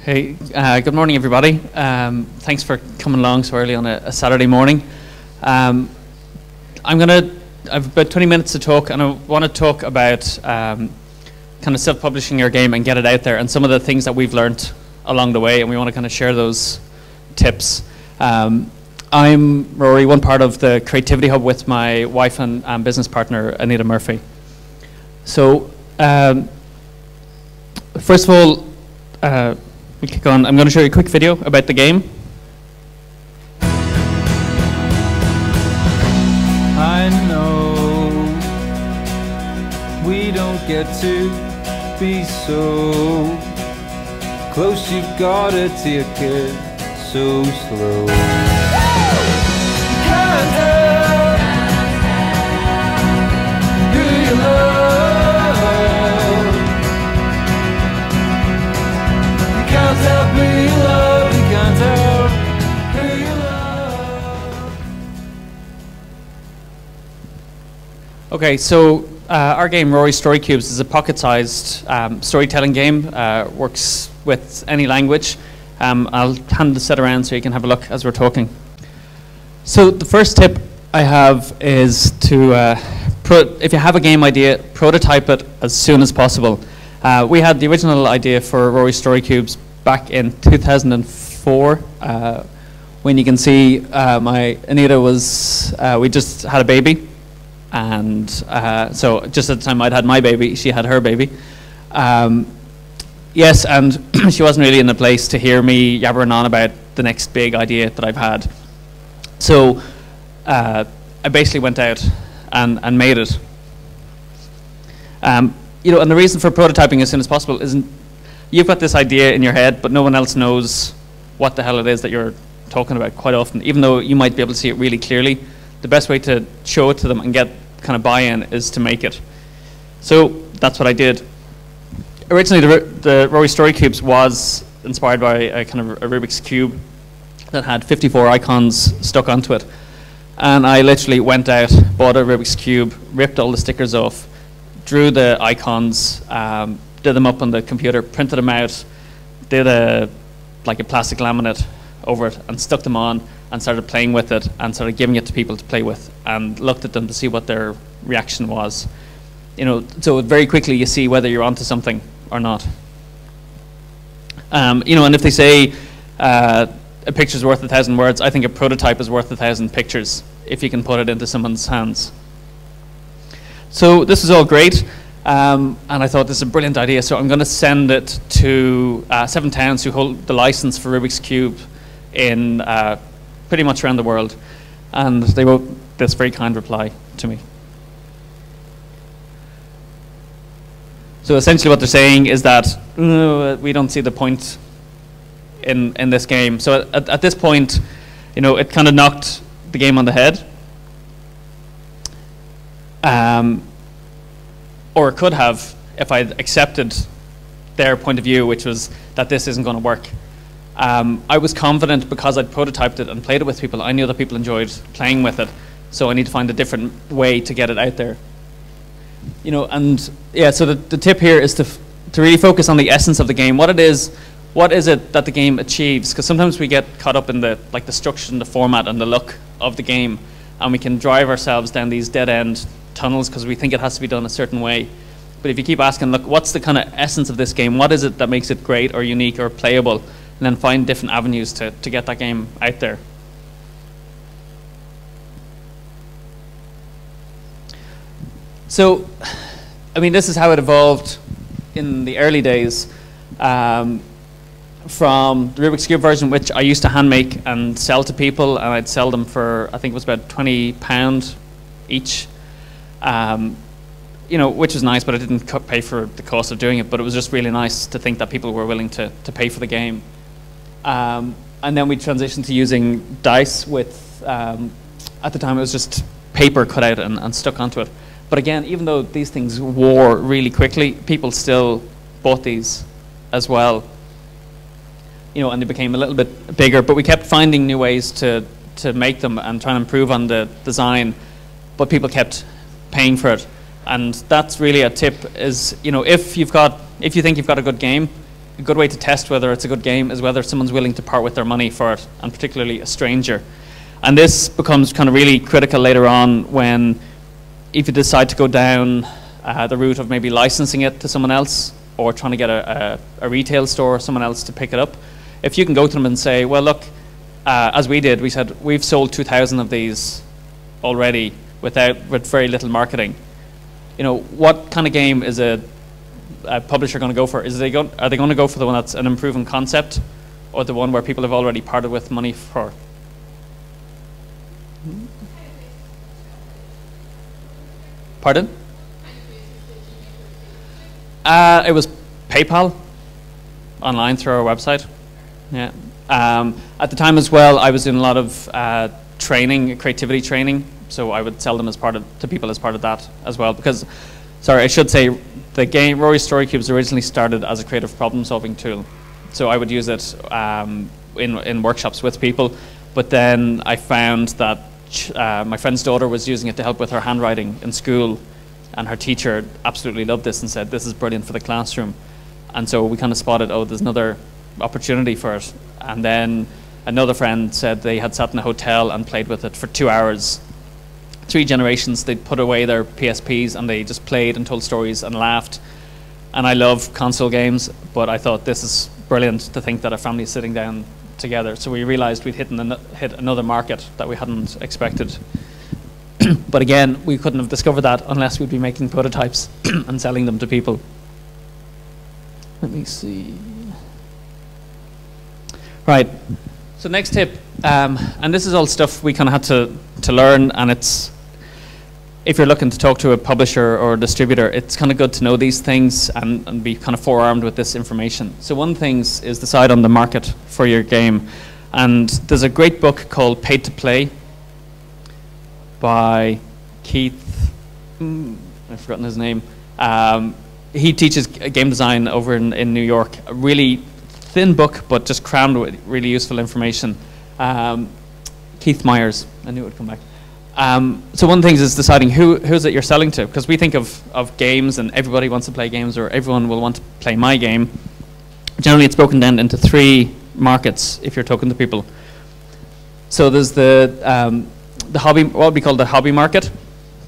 Hey, good morning, everybody. Thanks for coming along so early on a Saturday morning. I have about 20 minutes to talk, and I want to talk about kind of self-publishing your game and get it out there, and some of the things that we've learned along the way, and we want to kind of share those tips. I'm Rory, one part of the Creativity Hub with my wife and business partner, Anita Murphy. So, first of all, we kick on. I'm going to show you a quick video about the game. I know we don't get to be so close. You've got to take it so slow. Can't help who you love. You can't help who you love. You can't help who you love. Okay, so our game, Rory Story Cubes, is a pocket-sized storytelling game. Works with any language. I'll hand the set around so you can have a look as we're talking. So the first tip I have is to, if you have a game idea, prototype it as soon as possible. We had the original idea for Rory Story Cubes back in 2004, when you can see my Anita was, we just had a baby, and so just at the time I'd had my baby, she had her baby. Yes, and she wasn't really in a place to hear me yabbering on about the next big idea that I've had. So I basically went out and made it. You know, and the reason for prototyping as soon as possible isn't you've got this idea in your head, but no one else knows what the hell it is that you're talking about quite often, even though you might be able to see it really clearly. The best way to show it to them and get kind of buy-in is to make it. So that's what I did. Originally, the Rory Story Cubes was inspired by a kind of a Rubik's Cube that had 54 icons stuck onto it. And I literally went out, bought a Rubik's Cube, ripped all the stickers off, drew the icons, did them up on the computer, printed them out, did like a plastic laminate over it, and stuck them on, and started playing with it, and started giving it to people to play with, and looked at them to see what their reaction was. You know, so very quickly you see whether you're onto something or not. You know, and if they say a picture's worth 1,000 words, I think a prototype is worth 1,000 pictures if you can put it into someone's hands. So this is all great, and I thought this is a brilliant idea, so I'm going to send it to 7 towns who hold the license for Rubik's Cube in pretty much around the world, and they wrote this very kind reply to me. So essentially what they're saying is that we don't see the point in this game. So at this point, you know, it kind of knocked the game on the head. Or it could have if I'd accepted their point of view, which was that this isn't going to work. I was confident because I'd prototyped it and played it with people. I knew that people enjoyed playing with it, so I need to find a different way to get it out there. You know, and yeah, so the tip here is to really focus on the essence of the game. What is it that the game achieves? Because sometimes we get caught up in the structure and the format and the look of the game, and we can drive ourselves down these dead-end tunnels because we think it has to be done a certain way. But if you keep asking, look, what's the kind of essence of this game? What is it that makes it great or unique or playable? And then find different avenues to get that game out there. So, I mean, this is how it evolved in the early days. From the Rubik's Cube version, which I used to hand make and sell to people, and I'd sell them for, I think it was about £20 each. You know, which was nice, but I didn't pay for the cost of doing it, but it was just really nice to think that people were willing to pay for the game. And then we transitioned to using dice with, at the time it was just paper cut out and stuck onto it. But again, even though these things wore really quickly, people still bought these as well. You know, and they became a little bit bigger, but we kept finding new ways to make them and trying to improve on the design, but people kept paying for it. And that's really a tip is, you know, if you think you've got a good game, a good way to test whether it's a good game is whether someone's willing to part with their money for it, and particularly a stranger. And this becomes kind of really critical later on when, if you decide to go down the route of maybe licensing it to someone else, or trying to get a retail store or someone else to pick it up. If you can go to them and say, well, look, as we did, we said, we've sold 2,000 of these already with very little marketing. You know, what kind of game is a publisher going to go for? Are they going to go for the one that's an improving concept, or the one where people have already parted with money for? Pardon? It was PayPal, online through our website. Yeah. At the time as well, I was doing a lot of training, creativity training. So I would sell them to people as part of that as well. Because, sorry, I should say, the game Rory Story Cubes originally started as a creative problem-solving tool. So I would use it in workshops with people. But then I found that my friend's daughter was using it to help with her handwriting in school. And her teacher absolutely loved this and said, this is brilliant for the classroom. And so we kind of spotted, oh, there's another opportunity for it. And then another friend said they had sat in a hotel and played with it for 2 hours. 3 generations, they'd put away their PSPs and they just played and told stories and laughed. And I love console games, but I thought this is brilliant to think that a family is sitting down together. So we realized we'd hit another market that we hadn't expected. But again, we couldn't have discovered that unless we'd be making prototypes and selling them to people. Let me see. Right. So next tip, and this is all stuff we kind of had to learn, and it's, if you're looking to talk to a publisher or a distributor, it's kind of good to know these things and be kind of forearmed with this information. So one thing is decide on the market for your game. And there's a great book called Paid to Play by Keith, I've forgotten his name. He teaches game design over in New York. A really thin book, but just crammed with really useful information. Keith Myers, I knew it would come back. So one of the things is deciding who's it you're selling to, because we think of games and everybody wants to play games, or everyone will want to play my game. Generally it's broken down into 3 markets if you're talking to people. So there's the hobby, what would be called the hobby market.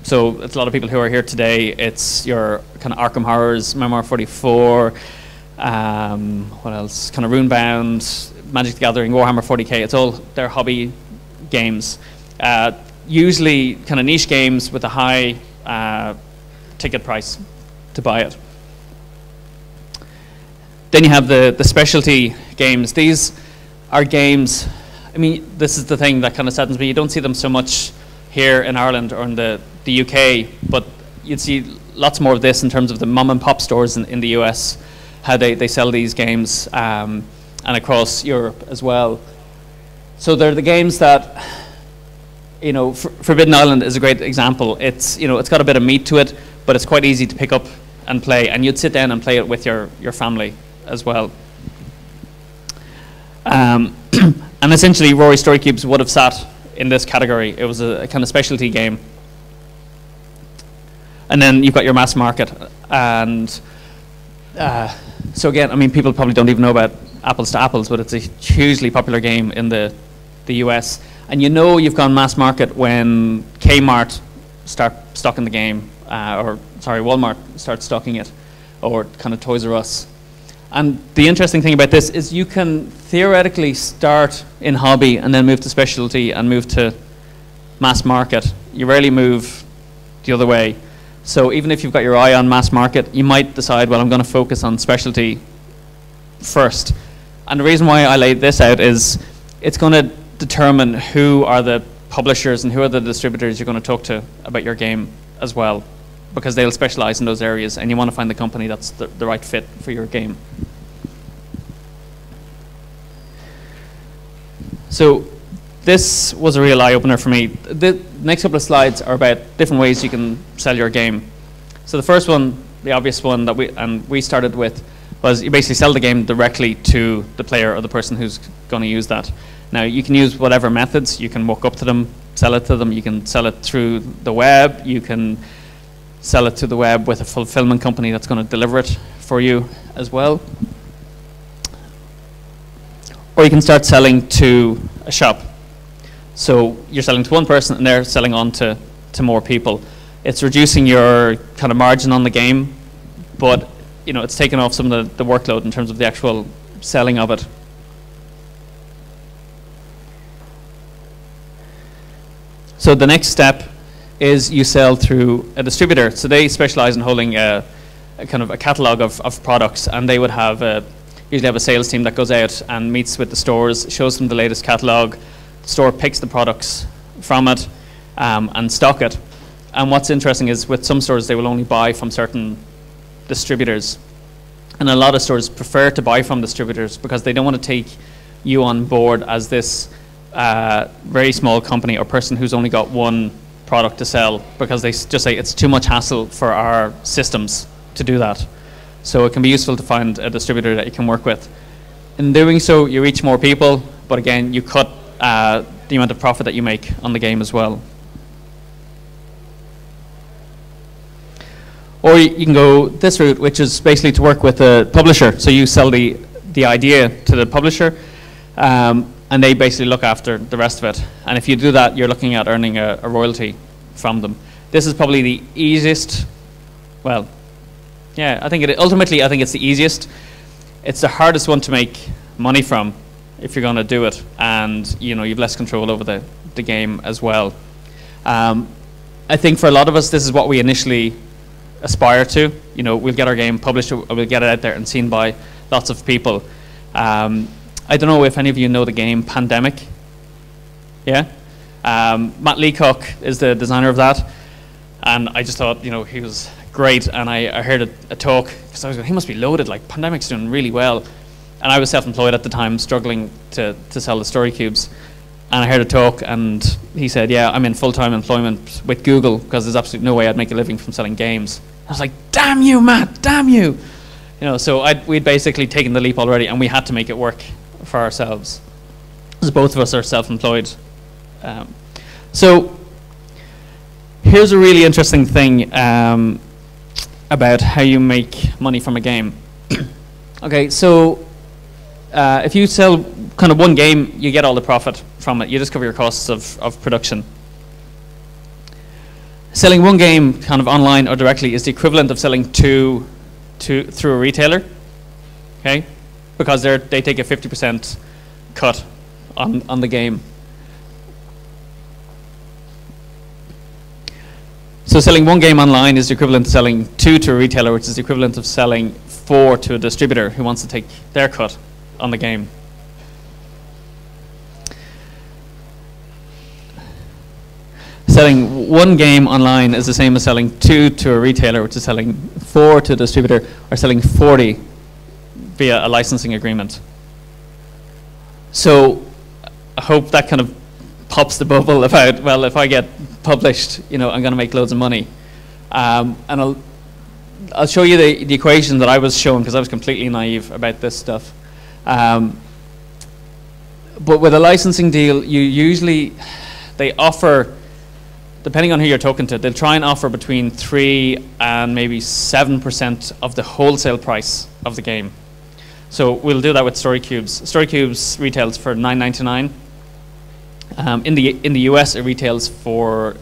So it's a lot of people who are here today. It's your kind of Arkham Horrors, Memoir 44, what else? Kind of Runebound, Magic the Gathering, Warhammer 40k. It's all their hobby games. Usually kind of niche games with a high ticket price to buy it. Then you have the specialty games. These are games, I mean, this is the thing that kind of saddens me. You don't see them so much here in Ireland or in the UK, but you'd see lots more of this in terms of the mom and pop stores in the US, how they sell these games, and across Europe as well. So they're the games that, you know, Forbidden Island is a great example. It's, you know, it's got a bit of meat to it, but it's quite easy to pick up and play, and you'd sit down and play it with your family as well. And essentially, Rory Story Cubes would have sat in this category. It was a kind of specialty game. And then you've got your mass market. And so again, I mean, people probably don't even know about Apples to Apples, but it's a hugely popular game in the US. And you know you've gone mass market when Kmart start stocking the game, or sorry, Walmart starts stocking it, or kind of Toys R Us. And the interesting thing about this is you can theoretically start in hobby and then move to specialty and move to mass market. You rarely move the other way. So even if you've got your eye on mass market, you might decide, well, I'm going to focus on specialty first. And the reason why I laid this out is it's going to determine who are the publishers and who are the distributors you're going to talk to about your game as well, because they'll specialize in those areas, and you want to find the company that's the right fit for your game. So this was a real eye-opener for me. The next couple of slides are about different ways you can sell your game. So the first one, the obvious one that we started with, was you basically sell the game directly to the player or the person who's going to use that. Now you can use whatever methods. You can walk up to them, sell it to them. You can sell it through the web. You can sell it to the web with a fulfillment company that's going to deliver it for you as well. or you can start selling to a shop. So you're selling to one person and they're selling on to more people. It's reducing your kind of margin on the game, but it's taken off some of the workload in terms of the actual selling of it. So the next step is you sell through a distributor. So they specialize in holding a kind of a catalog of products, and they would have usually have a sales team that goes out and meets with the stores, shows them the latest catalog. The store picks the products from it and stock it. And what's interesting is with some stores, they will only buy from certain distributors. And a lot of stores prefer to buy from distributors because they don't want to take you on board as this very small company or person who's only got one product to sell, because they just say it's too much hassle for our systems to do that. So it can be useful to find a distributor that you can work with. In doing so, you reach more people, but again, you cut the amount of profit that you make on the game as well. Or you can go this route, which is basically to work with a publisher. So you sell the idea to the publisher, and they basically look after the rest of it. And if you do that, you're looking at earning a royalty from them. This is probably the easiest. Well, yeah, ultimately I think it's the easiest. It's the hardest one to make money from if you're going to do it, and you've less control over the game as well. I think for a lot of us, this is what we initially aspire to. We'll get our game published, or we'll get it out there and seen by lots of people. I don't know if any of you know the game Pandemic. Yeah? Matt Leacock is the designer of that, and I just thought, he was great, and I heard a talk, because I was going, he must be loaded, like Pandemic's doing really well. And I was self-employed at the time, struggling to sell the story cubes. And I heard a talk, and he said, yeah, I'm in full-time employment with Google, because there's absolutely no way I'd make a living from selling games. I was like, damn you, Matt, damn you. So we'd basically taken the leap already, and we had to make it work for ourselves, because both of us are self-employed. So here's a really interesting thing about how you make money from a game. Okay, so if you sell kind of one game, you get all the profit from it. You just cover your costs of production. Selling one game kind of online or directly is the equivalent of selling through a retailer, okay? Because they take a 50% cut on the game. So selling one game online is the equivalent to selling two to a retailer, which is the equivalent of selling four to a distributor who wants to take their cut on the game. Selling one game online is the same as selling two to a retailer, which is selling four to a distributor, or selling 40 via a licensing agreement. So I hope that kind of pops the bubble about, well, if I get published, I'm going to make loads of money. And I'll show you the equation that I was shown, because I was completely naive about this stuff. But with a licensing deal, they offer, depending on who you're talking to, they'll try and offer between 3 and maybe 7% of the wholesale price of the game. So we'll do that with Story Cubes. Story Cubes retails for $9.99. In the US, it retails for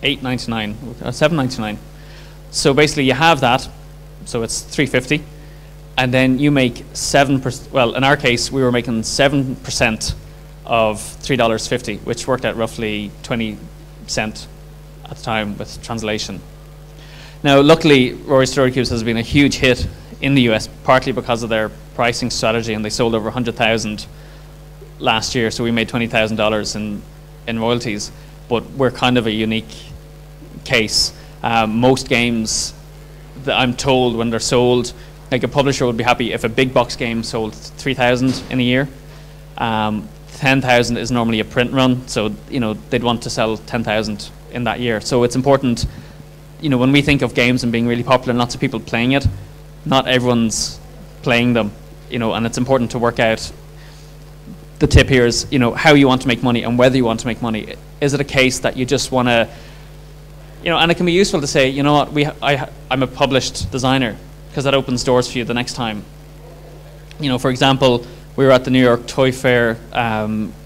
$8.99, $7.99. So basically, you have that. So it's $3.50, and then you make 7%. Well, in our case, we were making 7% of $3.50, which worked out roughly 20 cents at the time with translation. Now, luckily, Rory Story Cubes has been a huge hit in the US, partly because of their pricing strategy, and they sold over 100,000 last year, so we made $20,000 in royalties. But we're kind of a unique case. Most games that I'm told, when they're sold, like a publisher would be happy if a big box game sold 3,000 in a year. 10,000 is normally a print run, so they'd want to sell 10,000 in that year. So it's important, when we think of games and being really popular and lots of people playing it, not everyone's playing them, and it's important to work out. The tip here is, how you want to make money and whether you want to make money. Is it a case that you just want to, and it can be useful to say, you know what, I'm a published designer, because that opens doors for you the next time. For example, We were at the New York Toy Fair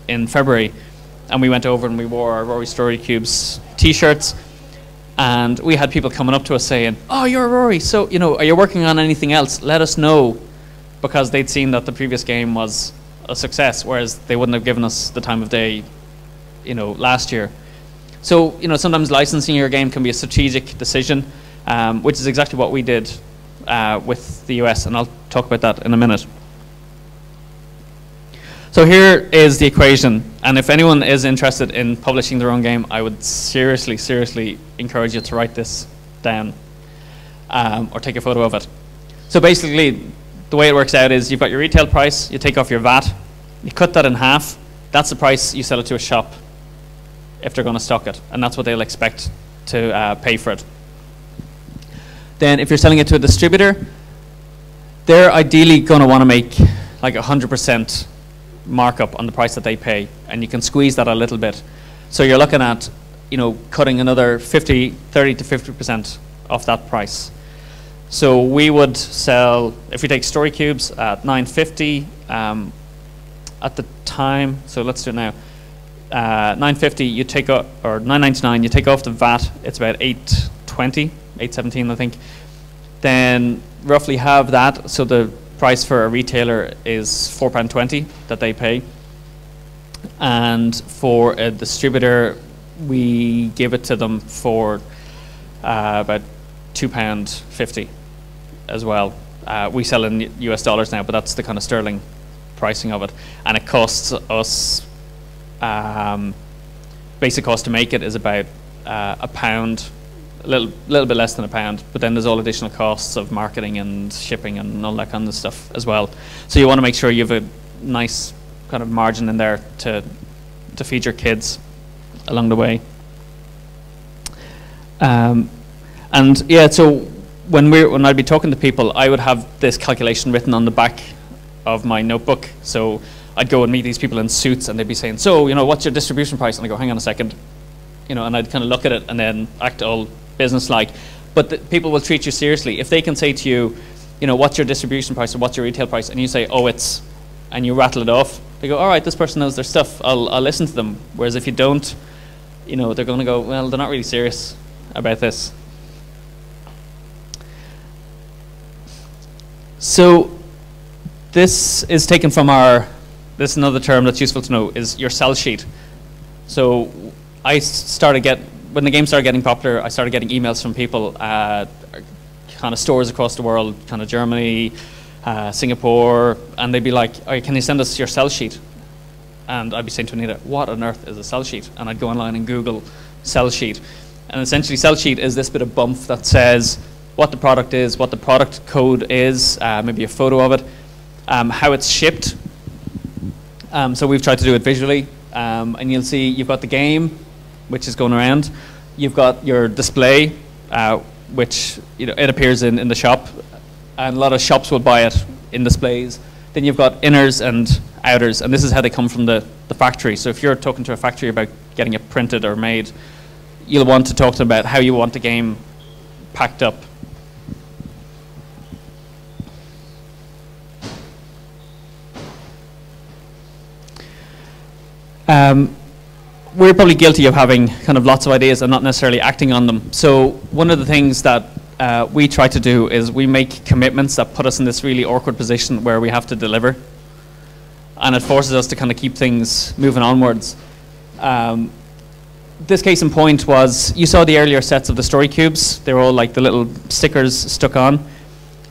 in February, and we went over and we wore our Rory Story Cubes t-shirts, and we had people coming up to us saying, "Oh, you're Rory, so are you working on anything else? Let us know," because they'd seen that the previous game was a success, whereas they wouldn't have given us the time of day, last year. So sometimes licensing your game can be a strategic decision, which is exactly what we did with the US, and I'll talk about that in a minute. So here is the equation, and if anyone is interested in publishing their own game, I would seriously, seriously encourage you to write this down or take a photo of it. So basically, the way it works out is you've got your retail price, you take off your VAT, you cut that in half, that's the price you sell it to a shop if they're going to stock it, and that's what they'll expect to pay for it. Then if you're selling it to a distributor, they're ideally going to want to make like 100% markup on the price that they pay, and you can squeeze that a little bit. So you're looking at, cutting another 30 to 50% off that price. So we would sell, if we take Story Cubes at $9.50 at the time, so let's do it now. $9.50 you take off, or $9.99 you take off the VAT, it's about $8.20, $8.17 I think. Then roughly half that, so the price for a retailer is £4.20 that they pay, and for a distributor we give it to them for about £2.50 as well. We sell in US dollars now, but that's the kind of sterling pricing of it, and it costs us, basic cost to make it is about £1, a little bit less than £1, but then there's all additional costs of marketing and shipping and all that kind of stuff as well. So you want to make sure you have a nice kind of margin in there to feed your kids along the way. And yeah, so when I'd be talking to people, I would have this calculation written on the back of my notebook. So I'd go and meet these people in suits, and they'd be saying, "So, what's your distribution price?" And I go, "Hang on a second," and I'd kind of look at it and then act all business-like. But people will treat you seriously if they can say to you, "What's your distribution price or what's your retail price?" And you say, "Oh, it's," and you rattle it off. They go, "All right, this person knows their stuff. I'll listen to them." Whereas if you don't, they're going to go, "Well, they're not really serious about this." So this is taken from this is another term that's useful to know, is your sell sheet. So when the game started getting popular, I started getting emails from people, kind of stores across the world, kind of Germany, Singapore, and they'd be like, "All right, can you send us your sell sheet?" And I'd be saying to Anita, "What on earth is a sell sheet?" And I'd go online and Google sell sheet. And essentially sell sheet is this bit of bump that says what the product is, what the product code is, maybe a photo of it, how it's shipped. So we've tried to do it visually, and you'll see you've got the game, which is going around. You've got your display, which it appears in the shop, and a lot of shops will buy it in displays. Then you've got inners and outers, and this is how they come from the factory. So if you're talking to a factory about getting it printed or made, you'll want to talk to them about how you want the game packed up. We're probably guilty of having kind of lots of ideas and not necessarily acting on them. So one of the things that we try to do is we make commitments that put us in this really awkward position where we have to deliver, and it forces us to kind of keep things moving onwards. This case in point was, you saw the earlier sets of the Story Cubes. They were all like the little stickers stuck on.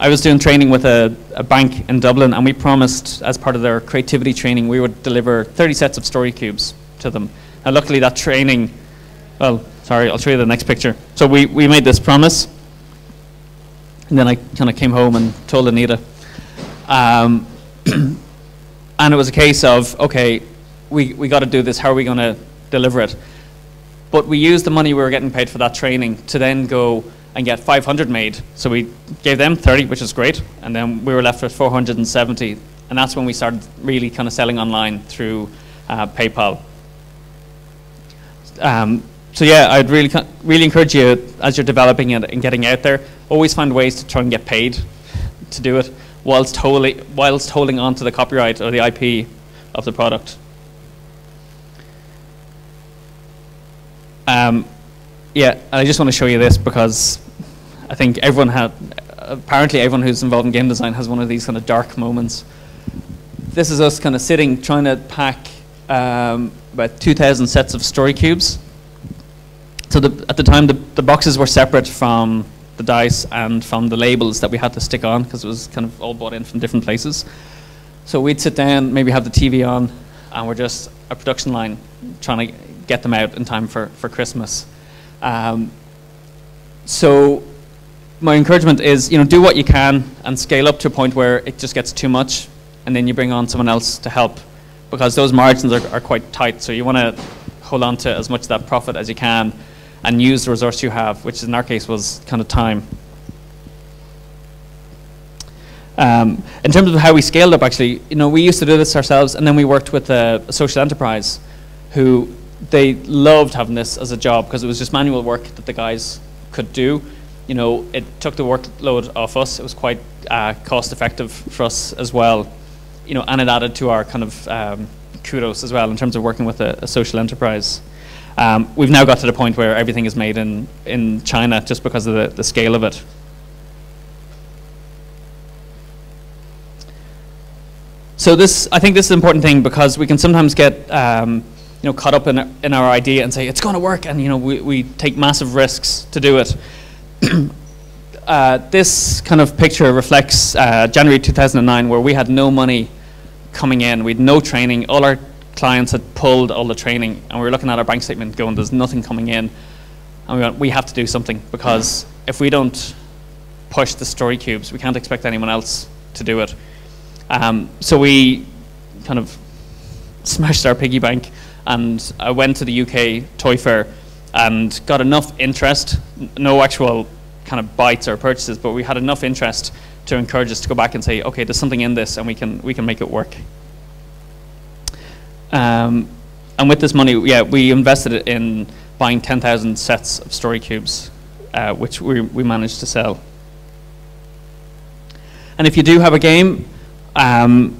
I was doing training with a bank in Dublin, and we promised, as part of their creativity training, we would deliver 30 sets of Story Cubes to them. And luckily that training, well, sorry, I'll show you the next picture. So we made this promise, and then I kind of came home and told Anita. And it was a case of, okay, we got to do this, how are we going to deliver it? But we used the money we were getting paid for that training to then go and get 500 made. So we gave them 30, which is great, and then we were left with 470, and that's when we started really kind of selling online through PayPal. So yeah, I'd really encourage you, as you're developing it and getting out there, always find ways to try and get paid to do it. whilst holding on to the copyright or the IP of the product. Yeah, and I just want to show you this because I think apparently everyone who's involved in game design has one of these kind of dark moments. This is us kind of sitting, trying to pack about 2,000 sets of story cubes. So at the time, the boxes were separate from the dice and from the labels that we had to stick on because it was kind of all bought in from different places. So we'd sit down, maybe have the TV on, and we're just a production line trying to get them out in time for Christmas. So my encouragement is, do what you can and scale up to a point where it just gets too much, and then you bring on someone else to help, because those margins are quite tight. So you want to hold on to as much of that profit as you can and use the resource you have, which in our case was kind of time. In terms of how we scaled up, actually, we used to do this ourselves, and then we worked with a social enterprise who they loved having this as a job because it was just manual work that the guys could do. It took the workload off us. It was quite cost effective for us as well. And it added to our kind of kudos as well in terms of working with a social enterprise. We've now got to the point where everything is made in China just because of the scale of it. So I think this is an important thing because we can sometimes get caught up in our idea and say it's going to work, and we take massive risks to do it. This kind of picture reflects January 2009, where we had no money coming in. We had no training. All our clients had pulled all the training, and we were looking at our bank statement going, there's nothing coming in. And we went, we have to do something, because if we don't push the story cubes, we can't expect anyone else to do it. So we kind of smashed our piggy bank, and I went to the UK Toy Fair and got enough interest, no actual kind of bites or purchases, but we had enough interest to encourage us to go back and say, okay, there's something in this and we can make it work. And with this money, yeah, we invested it in buying 10,000 sets of story cubes, which we managed to sell. And if you do have a game, and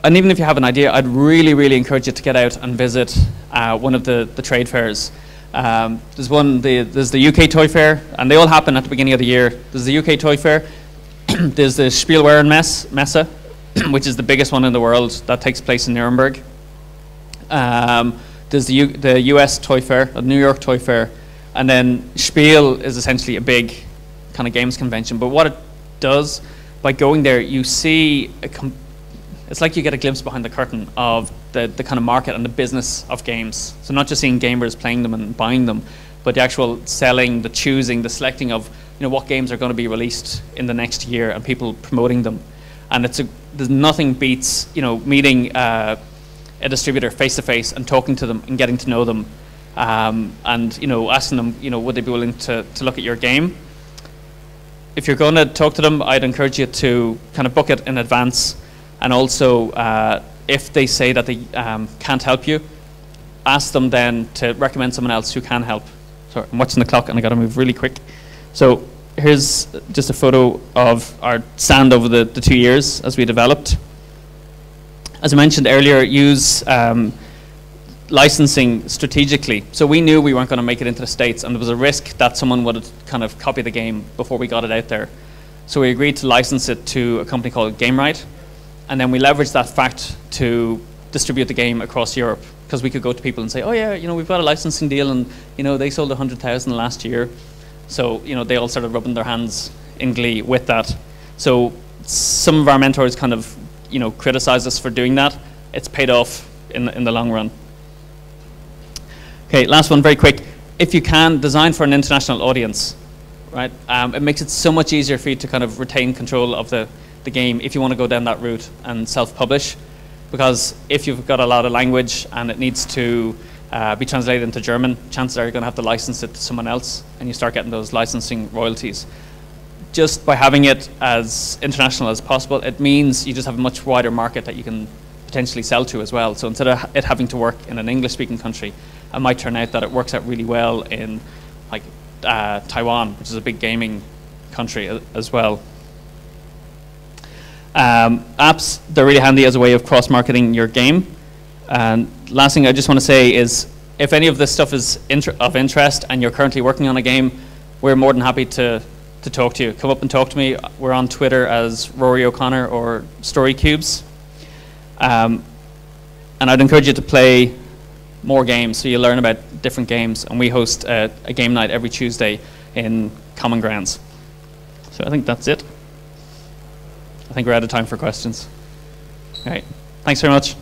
even if you have an idea, I'd really, really encourage you to get out and visit one of the trade fairs. There's the UK Toy Fair, and they all happen at the beginning of the year. There's the UK Toy Fair, there's the Messe, which is the biggest one in the world, that takes place in Nuremberg. There's the US Toy Fair, the New York Toy Fair, and then Spiel is essentially a big kind of games convention. But what it does, by going there, you see it's like you get a glimpse behind the curtain of the kind of market and the business of games. So not just seeing gamers playing them and buying them, but the actual selling, the choosing, the selecting of what games are going to be released in the next year, and people promoting them. And there's nothing beats meeting a distributor face to face and talking to them and getting to know them, and asking them would they be willing to look at your game. If you're going to talk to them, I'd encourage you to kind of book it in advance. And also, if they say that they can't help you, ask them then to recommend someone else who can help. Sorry, I'm watching the clock and I got to move really quick. So here's just a photo of our stand over the 2 years as we developed. As I mentioned earlier, use licensing strategically. So we knew we weren't going to make it into the States, and there was a risk that someone would kind of copy the game before we got it out there. So we agreed to license it to a company called GameRight. And then we leveraged that fact to distribute the game across Europe, because we could go to people and say, oh yeah, we've got a licensing deal, and they sold 100,000 last year. So they all started rubbing their hands in glee with that. So some of our mentors kind of criticized us for doing that. It's paid off in the long run. Okay, last one, very quick. If you can, design for an international audience, right? It makes it so much easier for you to kind of retain control of the game if you want to go down that route and self-publish, because if you've got a lot of language and it needs to be translated into German, chances are you're going to have to license it to someone else, and you start getting those licensing royalties. Just by having it as international as possible, it means you just have a much wider market that you can potentially sell to as well. So instead of it having to work in an English-speaking country, it might turn out that it works out really well in like Taiwan, which is a big gaming country as well. Apps, they're really handy as a way of cross-marketing your game. And last thing I just want to say is, if any of this stuff is of interest and you're currently working on a game, we're more than happy to talk to you. Come up and talk to me. We're on Twitter as Rory O'Connor or StoryCubes. And I'd encourage you to play more games so you learn about different games. And we host a game night every Tuesday in Common Grounds. So I think that's it. I think we're out of time for questions. All right. Thanks very much.